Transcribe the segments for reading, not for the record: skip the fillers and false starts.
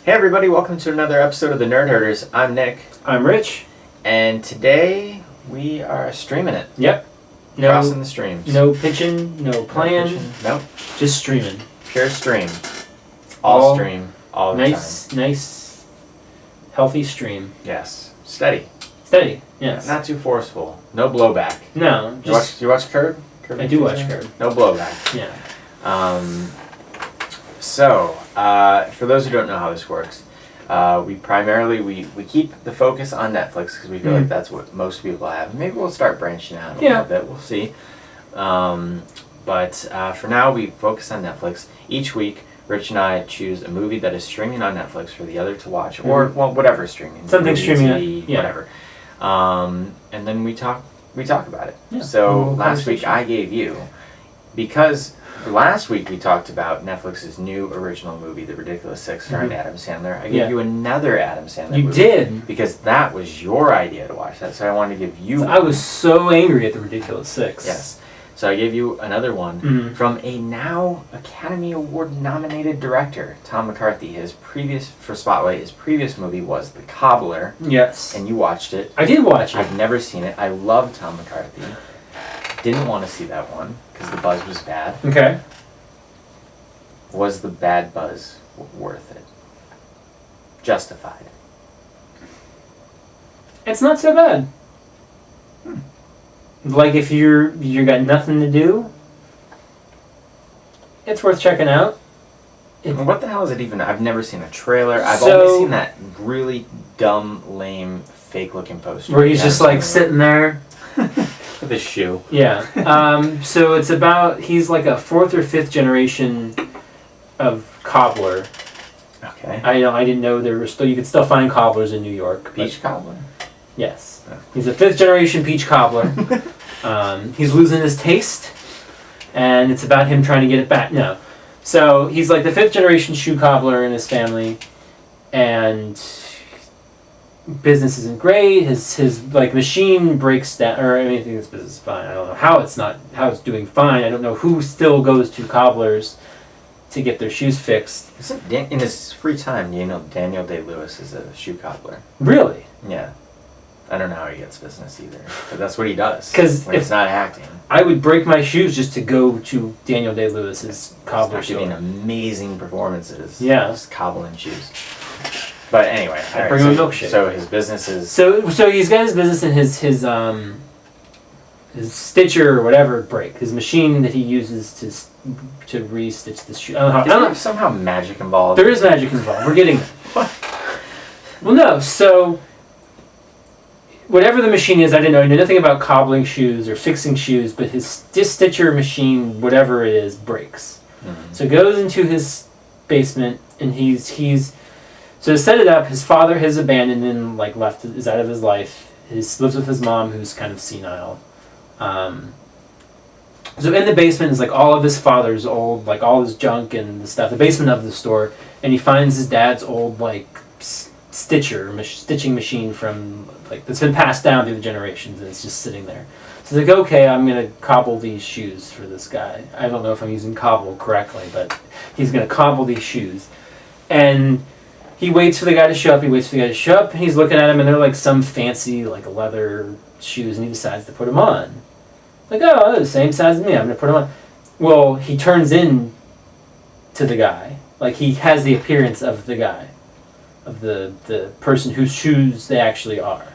Hey everybody, welcome to another episode of the Nerd Herders. I'm Nick. I'm Rich. And today we are streaming it. Yep. Crossing the streams. No pitching, no playing. Nope. Just streaming. Pure stream. All stream. All the time. Nice, healthy stream. Yes. Steady. Steady, yes. Not too forceful. No blowback. No. Do you watch Curb? I do watch Curb. No blowback. Yeah. For those who don't know how this works, we primarily keep the focus on Netflix because we feel like that's what most people have. Maybe we'll start branching out a little bit. We'll see. But for now, we focus on Netflix. Each week, Rich and I choose a movie that is streaming on Netflix for the other to watch, or whatever is streaming. Something streaming, TV, whatever. And then we talk about it. Yeah. So last week I gave you, because last week we talked about Netflix's new original movie, The Ridiculous Six, starring Adam Sandler. I gave you another Adam Sandler movie. You did. Because that was your idea to watch that, so I wanted to give you I was so angry at The Ridiculous Six. Yes. So I gave you another one from a now Academy Award nominated director, Tom McCarthy. His previous movie was The Cobbler. Yes. And you watched it. I did watch it. I've never seen it. I love Tom McCarthy. Didn't want to see that one because the buzz was bad. Okay. Was the bad buzz worth it? Justified. It's not so bad. Like if you got nothing to do, it's worth checking out. What the hell is it even? I've never seen a trailer. I've only seen that really dumb, lame, fake-looking poster. Where he's just like sitting there. With his shoe. Yeah. So it's about, he's like a 4th or 5th generation of cobbler. Okay. I didn't know you could still find cobblers in New York. Peach cobbler? Yes. He's a 5th generation peach cobbler. He's losing his taste, and it's about him trying to get it back. No. So he's like the 5th generation shoe cobbler in his family, and business isn't great. His like machine breaks down, or I think his business is fine. I don't know how it's doing fine. I don't know who still goes to cobblers to get their shoes fixed. In his free time, you know Daniel Day-Lewis is a shoe cobbler. Really? Yeah. I don't know how he gets business either, but that's what he does. Because when it's not acting. I would break my shoes just to go to Daniel Day-Lewis's cobbler store. Giving amazing performances. Yeah. Just cobbling shoes. But anyway, I bring him a milkshake. So his business is. So he's got his business, and his stitcher or whatever break. His machine that he uses to re-stitch the shoe. Is there somehow magic involved? There is magic involved. We're getting there. Well, no. So whatever the machine is, I didn't know. I knew nothing about cobbling shoes or fixing shoes, but his stitcher machine, whatever it is, breaks. Mm-hmm. So he goes into his basement, and so to set it up, his father has abandoned him, is out of his life. He lives with his mom, who's kind of senile. So in the basement is like all of his father's old, like all his junk and the stuff. The basement of the store, and he finds his dad's old stitching machine from that's been passed down through the generations, and it's just sitting there. So he's like, okay, I'm gonna cobble these shoes for this guy. I don't know if I'm using cobble correctly, but he's gonna cobble these shoes, and he waits for the guy to show up. And he's looking at him, and they're like some fancy leather shoes, and he decides to put them on. Like, oh, they're the same size as me. I'm gonna put them on. Well, he turns in to the guy. Like, he has the appearance of the guy, of the person whose shoes they actually are.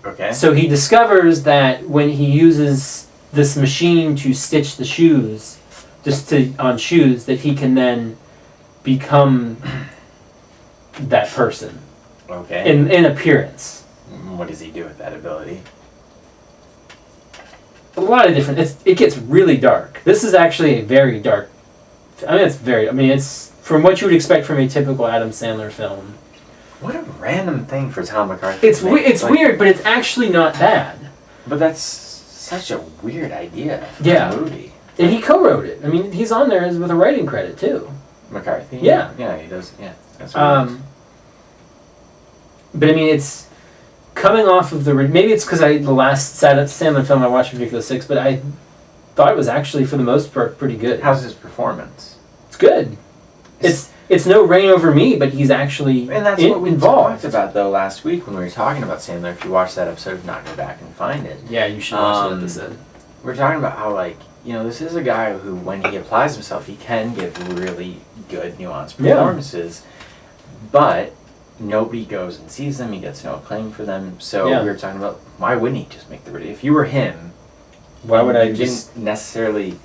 Okay. So he discovers that when he uses this machine to stitch the shoes, on shoes, that he can then become that person. Okay. In appearance. What does he do with that ability? A lot of different. It gets really dark. This is actually a very dark. It's from what you would expect from a typical Adam Sandler film. What a random thing for Tom McCarthy. It's weird, but it's actually not bad. But that's such a weird idea for a movie. And he co-wrote it. I mean, he's on there with a writing credit too. McCarthy? Yeah. Yeah, he does. Yeah, that's what he does. But I mean, it's coming off of maybe it's because the last Sandler film I watched, Ridiculous Six, but I thought it was actually for the most part pretty good. How's his performance? It's good. It's no Reign Over Me, but he's actually and that's what we involved. talked about though last week when we were talking about Sandler. If you watch that episode, if not, go back and find it. Yeah, you should watch that episode. We're talking about how, like, you know, this is a guy who, when he applies himself, he can give really good, nuanced performances, but nobody goes and sees them. He gets no acclaim for them. So we were talking about, why wouldn't he just make the video? If you were him, why would I didn't necessarily,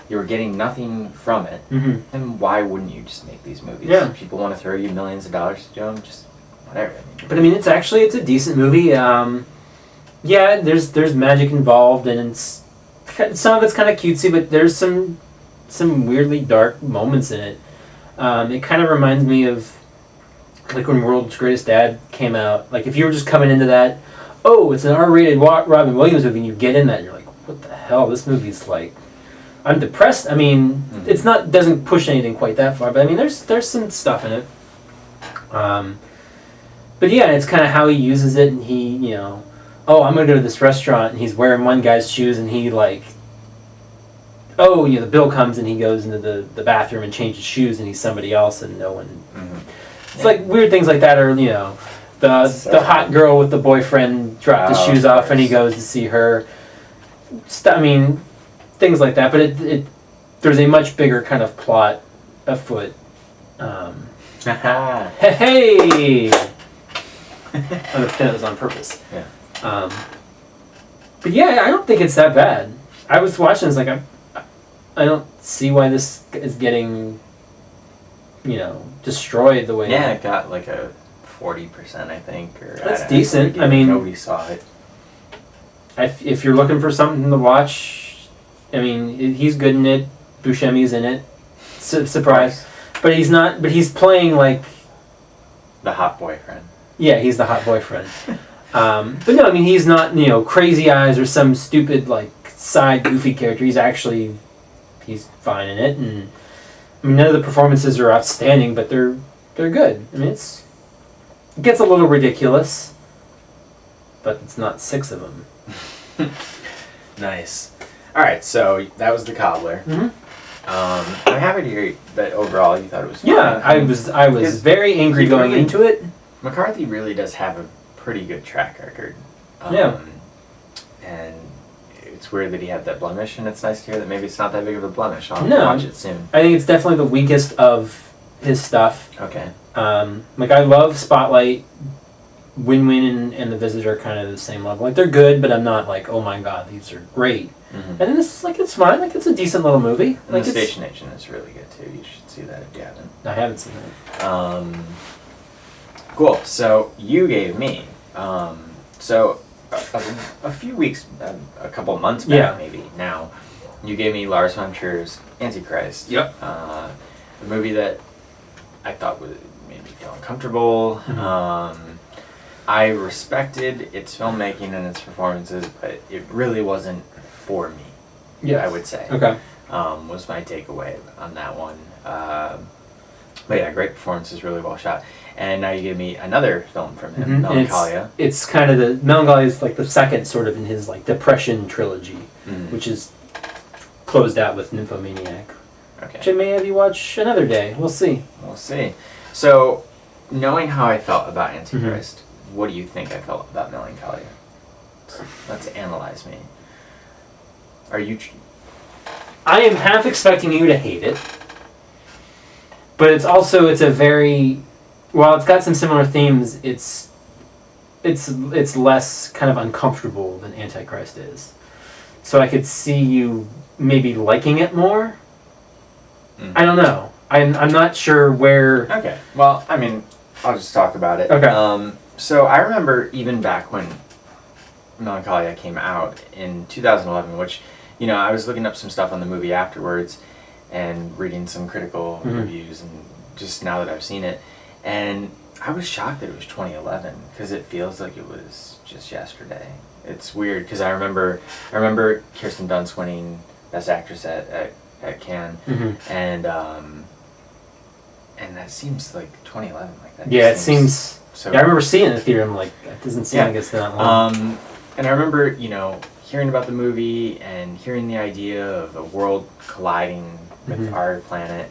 you were getting nothing from it, then why wouldn't you just make these movies? Yeah. If people want to throw you millions of dollars to do them, just whatever. But I mean, it's a decent movie. Yeah, there's magic involved, and some of it's kind of cutesy, but there's some weirdly dark moments in it. It kind of reminds me of like when World's Greatest Dad came out. Like if you were just coming into that, oh, it's an R-rated Robin Williams movie, and you get in that, and you're like, what the hell? This movie's like, I'm depressed. I mean, it's not doesn't push anything quite that far, but I mean, there's some stuff in it. But yeah, it's kind of how he uses it, and he, you know, oh, I'm gonna go to this restaurant, and he's wearing one guy's shoes, and he like, oh, you know, the bill comes, and he goes into the bathroom and changes shoes, and he's somebody else, and no one. It's like weird things like that, or you know, the hot girl with the boyfriend dropped his shoes off, and he goes to see her. I mean, things like that, but it there's a much bigger kind of plot afoot. Hey! I'm gonna pin it was on purpose. Yeah. But yeah, I don't think it's that bad. I was watching, it's like I don't see why this is getting, you know, destroyed the way. Yeah, it got like a 40%, I think. Or that's decent. I mean, nobody saw it. If you're looking for something to watch, I mean, he's good in it. Buscemi's in it. Surprise. But he's not. But he's playing like the hot boyfriend. Yeah, he's the hot boyfriend. But no, I mean, he's not, you know, Crazy Eyes or some stupid like side goofy character. He's fine in it, and I mean, none of the performances are outstanding, but they're good. I mean, it gets a little ridiculous, but it's not 6 of them. Nice. All right, so that was the Cobbler. I'm happy to hear that overall you thought it was fun. Yeah, I was very angry going into it. McCarthy really does have a pretty good track record. And it's weird that he had that blemish, and it's nice to hear that maybe it's not that big of a blemish. I'll watch it soon. I think it's definitely the weakest of his stuff. Okay. Like, I love Spotlight. Win-Win and The Visitor are kind of the same level. Like, they're good, but I'm not like, oh my god, these are great. And then this is like, it's fine. Like, it's a decent little movie. And like, The Station Agent is really good too. You should see that if you haven't. I haven't seen it. Cool. So you gave me so a few weeks, a couple months back maybe now, you gave me Lars von Trier's Antichrist. Yep. A movie that I thought made me feel uncomfortable. I respected its filmmaking and its performances, but it really wasn't for me. Yeah, I would say. Okay. Was my takeaway on that one. But yeah, great performances, really well shot. And now you give me another film from him, Melancholia. It's kind of Melancholia is like the second sort of in his like Depression trilogy, which is closed out with Nymphomaniac. Okay. Which I may have you watch another day. We'll see. We'll see. So, knowing how I felt about Antichrist, what do you think I felt about Melancholia? Let's analyze me. Are you... I am half expecting you to hate it. But it's a very... While it's got some similar themes, it's less kind of uncomfortable than Antichrist is. So I could see you maybe liking it more. I don't know. I'm not sure where... Okay. Well, I mean, I'll just talk about it. Okay. So I remember even back when Melancholia came out in 2011, which, you know, I was looking up some stuff on the movie afterwards and reading some critical reviews, and just now that I've seen it. And I was shocked that it was 2011 because it feels like it was just yesterday. It's weird because I remember Kirsten Dunst winning Best Actress at Cannes, and that seems like 2011, like that. Yeah, it seems. So yeah, I remember seeing it in the theater. I'm like, it doesn't seem like it's that long. And I remember, you know, hearing about the movie and hearing the idea of a world colliding with our planet,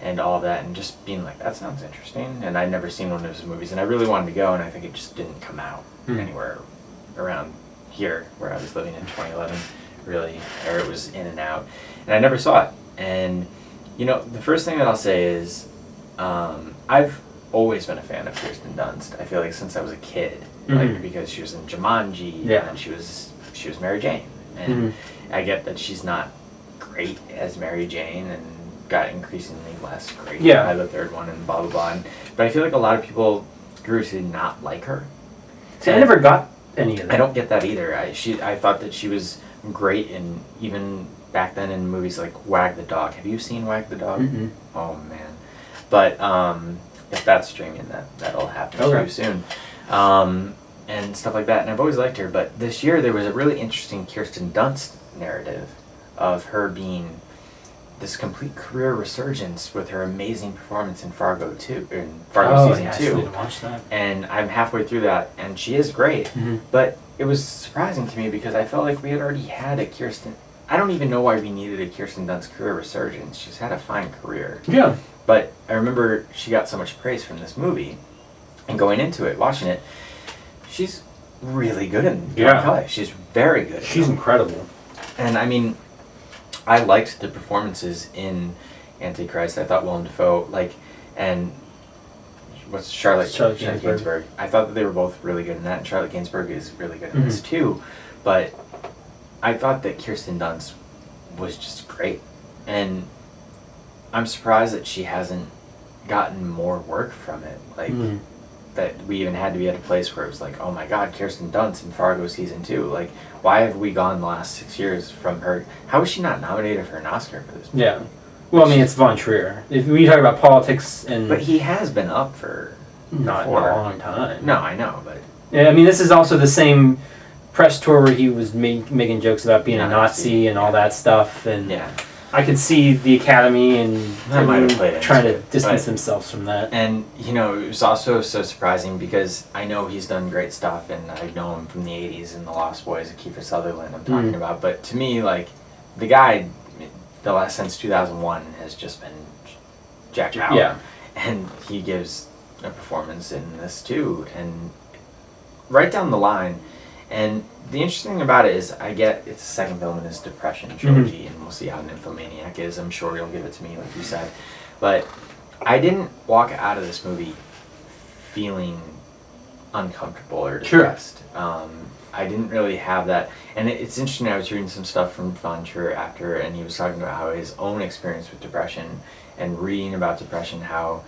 and all that, and just being like, that sounds interesting. And I'd never seen one of his movies, and I really wanted to go, and I think it just didn't come out anywhere around here where I was living in 2011, really, or it was in and out, and I never saw it. And you know, the first thing that I'll say is, I've always been a fan of Kirsten Dunst. I feel like since I was a kid, like because she was in Jumanji, and she was Mary Jane, and I get that she's not great as Mary Jane, and got increasingly less great by the third one, and blah blah blah. But I feel like a lot of people grew to not like her. See, I never got any of that. I don't get that either. I thought that she was great, and even back then in movies like Wag the Dog. Have you seen Wag the Dog? Oh man! But if that's streaming, that'll happen too soon, and stuff like that. And I've always liked her. But this year there was a really interesting Kirsten Dunst narrative of her being this complete career resurgence with her amazing performance in Fargo 2, in Fargo season 2. I didn't watch that. And I'm halfway through that, and she is great. But it was surprising to me because I felt like we had already had a Kirsten. I don't even know why we needed a Kirsten Dunst career resurgence. She's had a fine career. Yeah. But I remember she got so much praise from this movie, and going into it, watching it, she's really good in Melancholia. She's very good. She's incredible. And I mean, I liked the performances in Antichrist. I thought Willem Dafoe, and what's Charlotte Gainsbourg. I thought that they were both really good in that, and Charlotte Gainsbourg is really good in this too. But I thought that Kirsten Dunst was just great, and I'm surprised that she hasn't gotten more work from it. That we even had to be at a place where it was like, oh my God, Kirsten Dunst in Fargo season 2. Like, why have we gone the last 6 years from her? How was she not nominated for an Oscar for this movie? Yeah. Well, I mean, it's Von Trier. If we talk about politics and... But he has been up for... Not in a long time. No, I know, but... Yeah, I mean, this is also the same press tour where he was making jokes about being a Nazi and all that stuff, and... Yeah. I could see the Academy and trying to distance themselves from that. And, you know, it was also so surprising because I know he's done great stuff, and I know him from the 80s and The Lost Boys of Kiefer Sutherland I'm talking about. But to me, like, the guy, since 2001, has just been jacked out. Yeah. And he gives a performance in this, too. And right down the line. And the interesting thing about it is, I get it's the second film in his Depression trilogy, and we'll see how Nymphomaniac is. I'm sure you'll give it to me, like you said. But I didn't walk out of this movie feeling uncomfortable or depressed. I didn't really have that. And it's interesting, I was reading some stuff from Von Trier after, and he was talking about how his own experience with depression, and reading about depression, how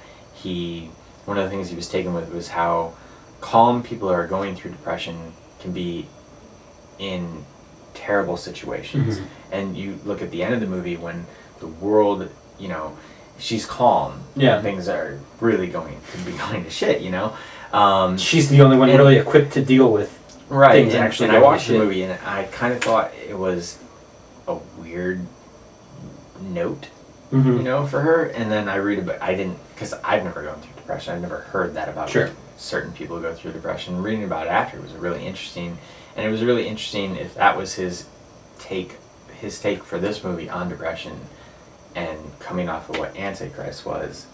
one of the things he was taken with was how calm people who are going through depression can be in terrible situations. And you look at the end of the movie when the world, you know, she's calm. Yeah. Things are really going to shit, you know. She's the only one really equipped to deal with things actually. And I watched the movie, and I kind of thought it was a weird note, you know, for her. And then I read about, because I've never gone through depression. I've never heard that about certain people who go through depression. Reading about it after was really interesting, and it was really interesting if that was his take for this movie on depression, and coming off of what Antichrist was.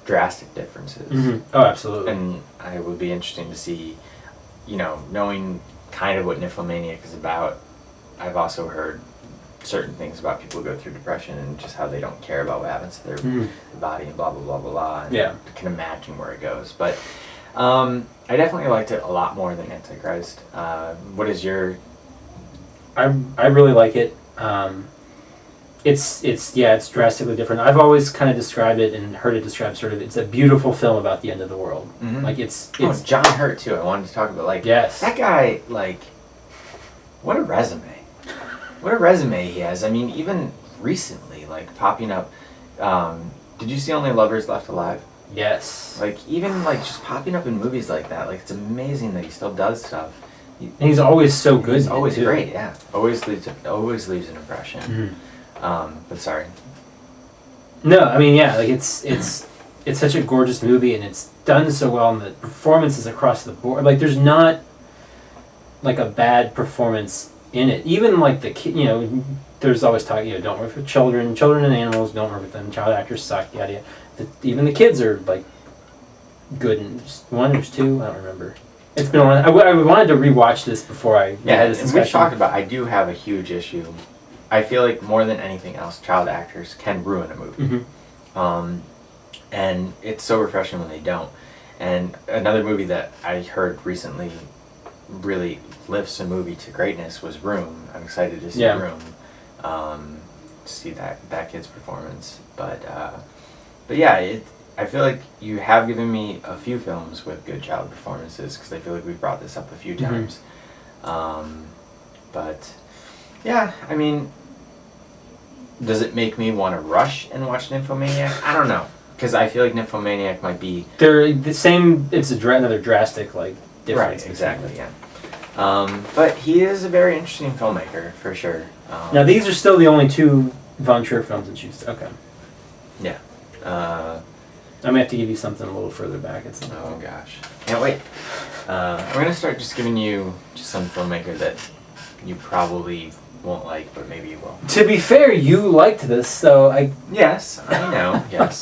Drastic differences. Oh, absolutely. And it would be interesting to see, you know, knowing kind of what Nymphomaniac is about. I've also heard certain things about people who go through depression and just how they don't care about what happens to their body and blah blah blah blah blah. And I can imagine where it goes, but I definitely liked it a lot more than Antichrist. What is your? I really like it. It's drastically different. I've always kind of described it and heard it described sort of. It's a beautiful film about the end of the world. Like it's John Hurt too. I wanted to talk about that guy. Like, what a resume. What a resume he has. I mean, even recently, like, popping up... did you see Only Lovers Left Alive? Yes. Like, even, like, just popping up in movies like that. Like, it's amazing that he still does stuff. And he's always so good. He's always great, yeah. Always leaves an impression. But sorry. No, I mean, yeah, like, it's such a gorgeous movie, and it's done so well, and the performances across the board. Like, there's not, like, a bad performance in it. Even like the there's always talk, don't work with children and animals, don't work with them, child actors suck, yada yada. Even the kids are like good, and one or two, I don't remember. It's been on. I wanted to rewatch this before I had this discussion. We've talked about. I do have a huge issue. I feel like more than anything else, child actors can ruin a movie, and it's so refreshing when they don't. And another movie that I heard recently really lifts a movie to greatness was Room. I'm excited to see Room, to see that kid's performance. But yeah, I feel like you have given me a few films with good child performances, because I feel like we've brought this up a few times. But yeah, I mean, does it make me want to rush and watch Nymphomaniac? I don't know, because I feel like Nymphomaniac might be... They're the same, it's another drastic, like, difference. Right, exactly, yeah. But he is a very interesting filmmaker, for sure. Now, these are still the only two Von Trier films that you... Okay. Yeah. I may have to give you something a little further back at some point. Oh gosh, can't wait. I'm gonna start just giving you just some filmmaker that you probably won't like, but maybe you will. To be fair, you liked this, so I... Yes, I know, yes.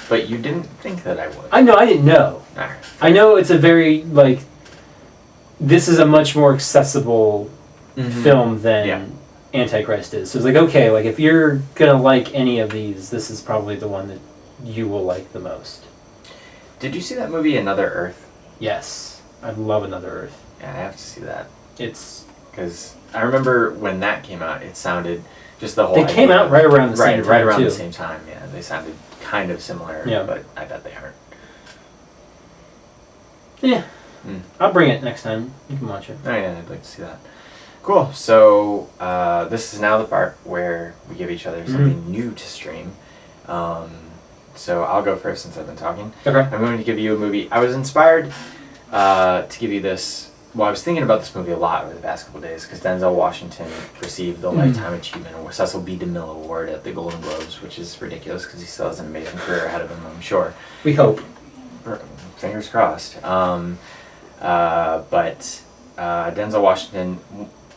But you didn't think that I would. I know, I didn't know. Alright. I know it's a very, like... This is a much more accessible film than Antichrist is. So it's like, okay, like if you're gonna like any of these, this is probably the one that you will like the most. Did you see that movie Another Earth? Yes. I love Another Earth. Yeah, I have to see that. It's... Because I remember when that came out, it sounded just the whole They came out right around the same time, right around too. the same time, yeah. They sounded kind of similar, but I bet they aren't. Yeah. I'll bring it next time. You can watch it. Oh yeah, I'd like to see that. Cool. So this is now the part where we give each other something new to stream. So I'll go first since I've been talking. Okay. I'm going to give you a movie. I was inspired to give you this. Well, I was thinking about this movie a lot over the past couple of days because Denzel Washington received the Lifetime Achievement or Cecil B. DeMille Award at the Golden Globes, which is ridiculous because he still has an amazing career ahead of him, I'm sure. We hope. Fingers crossed. But Denzel Washington,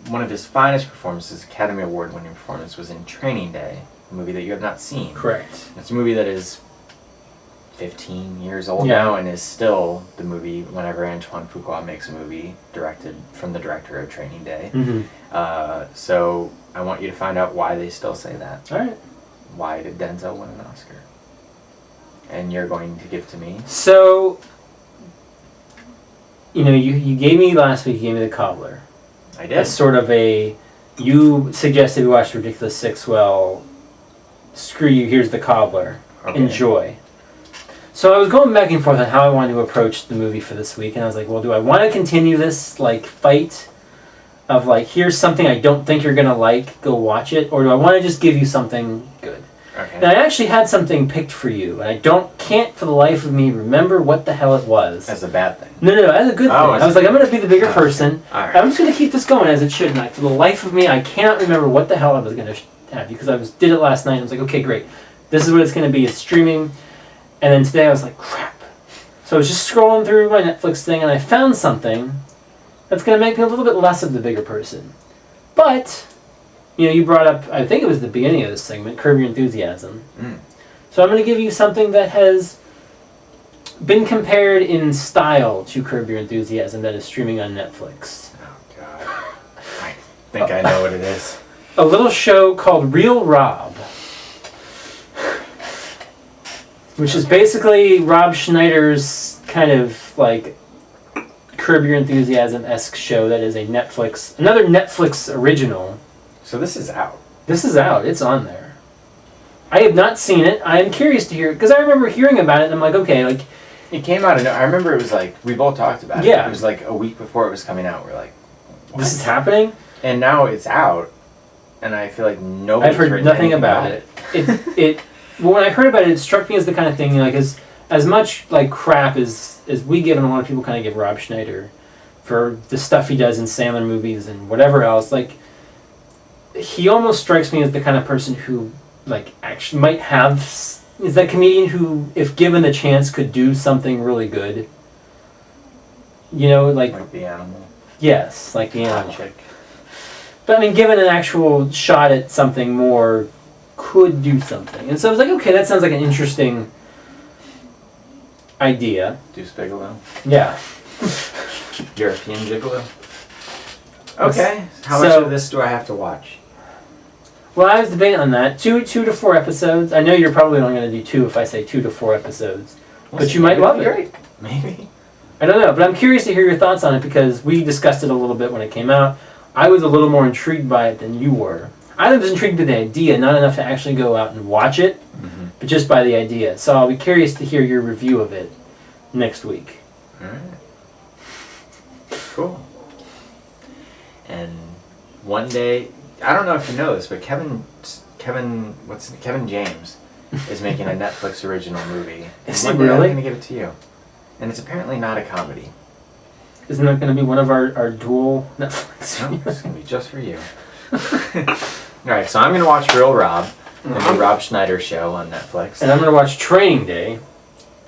one of his finest performances, Academy Award-winning performance, was in Training Day, a movie that you have not seen. Correct. It's a movie that is 15 years old now and is still the movie whenever Antoine Fuqua makes a movie directed from the director of Training Day. So I want you to find out why they still say that. All right. Why did Denzel win an Oscar? And you're going to give to me. So, you gave me last week, you gave me The Cobbler. I did. As sort of you suggested we watch Ridiculous Six. Well, screw you, here's The Cobbler. Okay. Enjoy. So I was going back and forth on how I wanted to approach the movie for this week, and I was like, well, do I want to continue this fight of here's something I don't think you're gonna like, go watch it, or do I want to just give you something good? Okay. And I actually had something picked for you, and I can't for the life of me remember what the hell it was. As a bad thing. No, as a good thing. I was like, I'm gonna be the bigger person. Right. I'm just gonna keep this going as it should, and for the life of me, I cannot remember what the hell I was gonna have because I did it last night. And I was like, okay, great, this is what it's gonna be. It's streaming. And then today I was like, crap. So I was just scrolling through my Netflix thing and I found something that's going to make me a little bit less of the bigger person. But, you brought up, I think it was the beginning of this segment, Curb Your Enthusiasm. So I'm going to give you something that has been compared in style to Curb Your Enthusiasm that is streaming on Netflix. Oh, God. I think I know what it is. A little show called Real Rob. Which is basically Rob Schneider's kind of Curb Your Enthusiasm-esque show that is another Netflix original. So this is out. This is out. It's on there. I have not seen it. I am curious to hear it because I remember hearing about it and I'm like, okay, it came out. I remember it was we both talked about it. Yeah. It was a week before it was coming out. We're like, what? This is happening? And now it's out, and I feel like nobody's I've heard nothing about it. Well, when I heard about it, it struck me as the kind of thing, as much crap as we give, and a lot of people kind of give Rob Schneider for the stuff he does in Sandler movies and whatever else. He almost strikes me as the kind of person who, actually might have, is that comedian who, if given the chance, could do something really good. Like the Animal. Yes, like the Animal. Chick. But I mean, given an actual shot at something more, could do something. And so I was like, okay, that sounds like an interesting idea. Deuce Bigelow. Yeah. European Gigolo. Okay. How much of this do I have to watch? Well, I was debating on that. 2 to 4 episodes. I know you're probably only going to do 2 if I say 2 to 4 episodes. But you might love it. Great. Maybe. I don't know, but I'm curious to hear your thoughts on it because we discussed it a little bit when it came out. I was a little more intrigued by it than you were. I was intrigued by the idea, not enough to actually go out and watch it, but just by the idea. So I'll be curious to hear your review of it next week. All right. Cool. And one day, I don't know if you know this, but Kevin James is making a Netflix original movie. Is he really? I'm gonna give it to you. And it's apparently not a comedy. Isn't that going to be one of our dual Netflix? No, it's gonna be just for you. All right, so I'm gonna watch Real Rob, the new Rob Schneider show on Netflix, and I'm going to watch Training Day.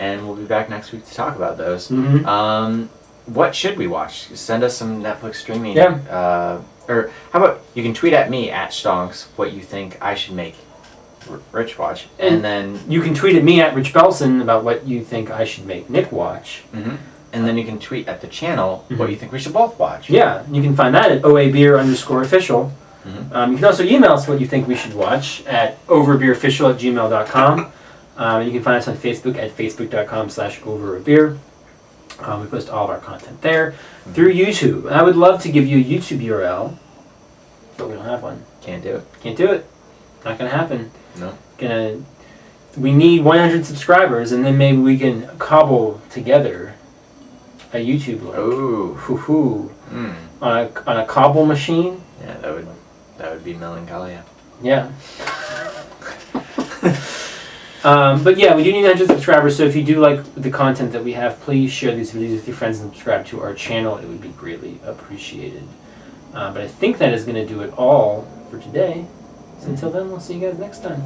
And we'll be back next week to talk about those. Mm-hmm. What should we watch? Send us some Netflix streaming. Yeah. Or how about you can tweet at me at Stonks what you think I should make Rich watch, and then you can tweet at me at Rich Belson about what you think I should make Nick watch. Mm-hmm. And then you can tweet at the channel what you think we should both watch. Yeah, you can find that at oabeer_official. You can also email us what you think we should watch at overbeerofficial@gmail.com. You can find us on Facebook at facebook.com/overabeer. We post all of our content there through YouTube. And I would love to give you a YouTube URL, but we don't have one. Can't do it. Can't do it. Not gonna happen. No. We need 100 subscribers, and then maybe we can cobble together a YouTube link. Ooh. Hoo-hoo. On a cobble machine. Yeah, that would be Melancholia. Yeah. But yeah, we do need 100 subscribers, so if you do like the content that we have, please share these videos with your friends and subscribe to our channel. It would be greatly appreciated. But I think that is going to do it all for today. So until then, we'll see you guys next time.